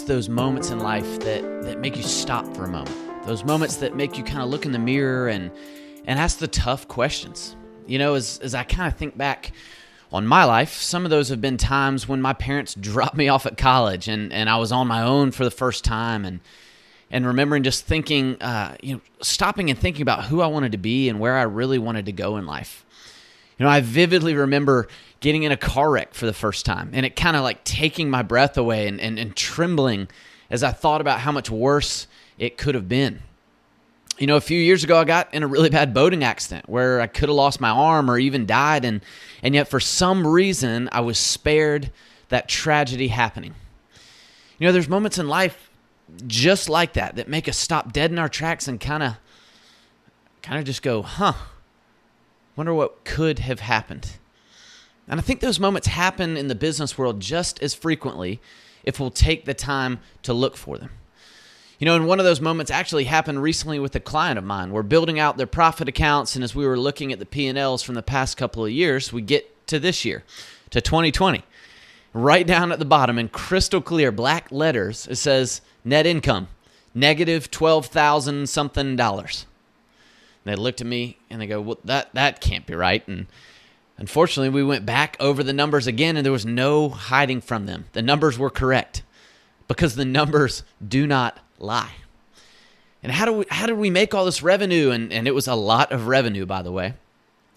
those moments in life that make you stop for a moment. Those moments that make you kind of look in the mirror and ask the tough questions. You know, as I kind of think back on my life, some of those have been times when my parents dropped me off at college and I was on my own for the first time and remembering just thinking, stopping and thinking about who I wanted to be and where I really wanted to go in life. You know, I vividly remember getting in a car wreck for the first time and it kind of like taking my breath away and trembling as I thought about how much worse it could have been. You know, a few years ago, I got in a really bad boating accident where I could have lost my arm or even died, and yet for some reason, I was spared that tragedy happening. You know, there's moments in life just like that make us stop dead in our tracks and kind of just go, wonder what could have happened. And I think those moments happen in the business world just as frequently if we'll take the time to look for them. You know, and one of those moments actually happened recently with a client of mine. We're building out their profit accounts, and as we were looking at the P&Ls from the past couple of years, we get to this year, to 2020. Right down at the bottom in crystal clear black letters, it says net income, negative $12,000 something dollars. They looked at me and they go, well, that can't be right. And unfortunately, we went back over the numbers again, and there was no hiding from them. The numbers were correct because the numbers do not lie. And how did we make all this revenue? And it was a lot of revenue, by the way.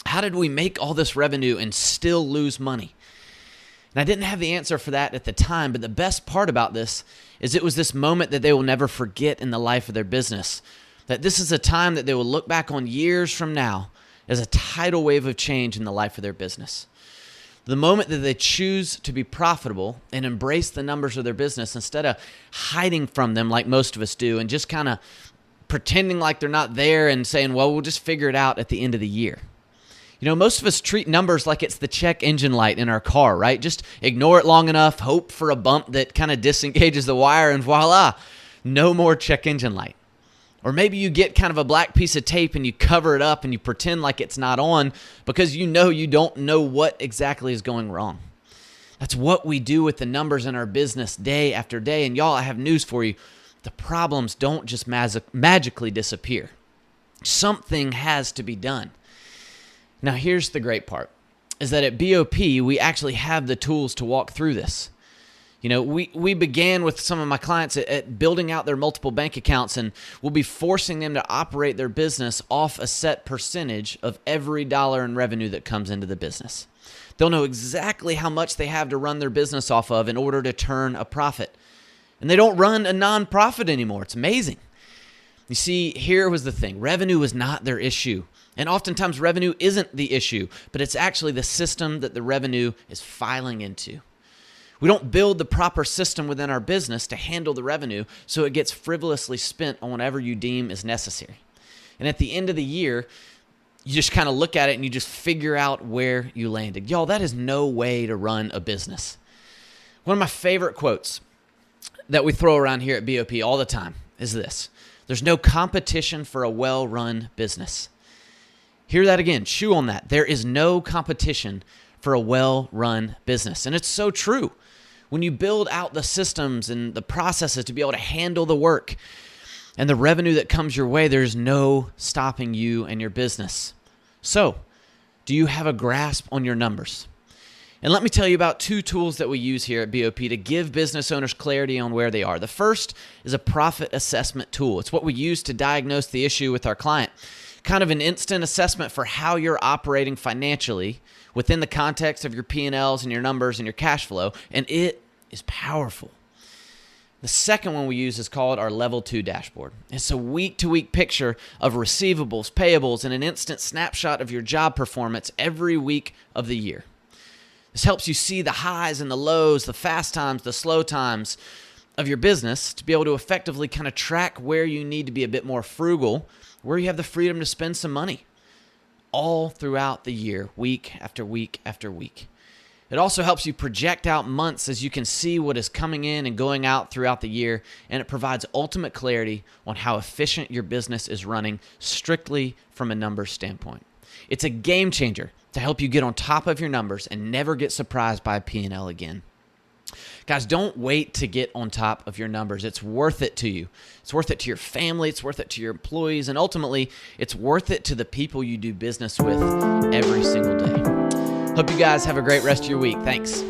How did we make all this revenue and still lose money? And I didn't have the answer for that at the time, but the best part about this is it was this moment that they will never forget in the life of their business. That this is a time that they will look back on years from now as a tidal wave of change in the life of their business. The moment that they choose to be profitable and embrace the numbers of their business instead of hiding from them like most of us do and just kind of pretending like they're not there and saying, well, we'll just figure it out at the end of the year. You know, most of us treat numbers like it's the check engine light in our car, right? Just ignore it long enough, hope for a bump that kind of disengages the wire, and voila, no more check engine light. Or maybe you get kind of a black piece of tape and you cover it up and you pretend like it's not on because you don't know what exactly is going wrong. That's what we do with the numbers in our business day after day. And y'all, I have news for you. The problems don't just magically disappear. Something has to be done. Now, here's the great part, is that at BOP, we actually have the tools to walk through this. You know, we began with some of my clients at building out their multiple bank accounts, and we'll be forcing them to operate their business off a set percentage of every dollar in revenue that comes into the business. They'll know exactly how much they have to run their business off of in order to turn a profit. And they don't run a nonprofit anymore. It's amazing. You see, here was the thing. Revenue was not their issue. And oftentimes revenue isn't the issue, but it's actually the system that the revenue is filing into. We don't build the proper system within our business to handle the revenue so it gets frivolously spent on whatever you deem is necessary. And at the end of the year, you just kind of look at it and you just figure out where you landed. Y'all, that is no way to run a business. One of my favorite quotes that we throw around here at BOP all the time is this: there's no competition for a well-run business. Hear that again. Chew on that. There is no competition for a well-run business. And it's so true. When you build out the systems and the processes to be able to handle the work and the revenue that comes your way, there's no stopping you and your business. So, do you have a grasp on your numbers? And let me tell you about two tools that we use here at BOP to give business owners clarity on where they are. The first is a profit assessment tool. It's what we use to diagnose the issue with our client. Kind of an instant assessment for how you're operating financially within the context of your P&Ls and your numbers and your cash flow, and it is powerful. The second one we use is called our Level 2 dashboard. It's a week-to-week picture of receivables, payables, and an instant snapshot of your job performance every week of the year. This helps you see the highs and the lows, the fast times, the slow times of your business to be able to effectively kind of track where you need to be a bit more frugal, where you have the freedom to spend some money all throughout the year, week after week after week. It also helps you project out months as you can see what is coming in and going out throughout the year, and it provides ultimate clarity on how efficient your business is running strictly from a numbers standpoint. It's a game changer to help you get on top of your numbers and never get surprised by a P&L again. Guys, don't wait to get on top of your numbers. It's worth it to you. It's worth it to your family. It's worth it to your employees. And ultimately, it's worth it to the people you do business with every single day. Hope you guys have a great rest of your week. Thanks.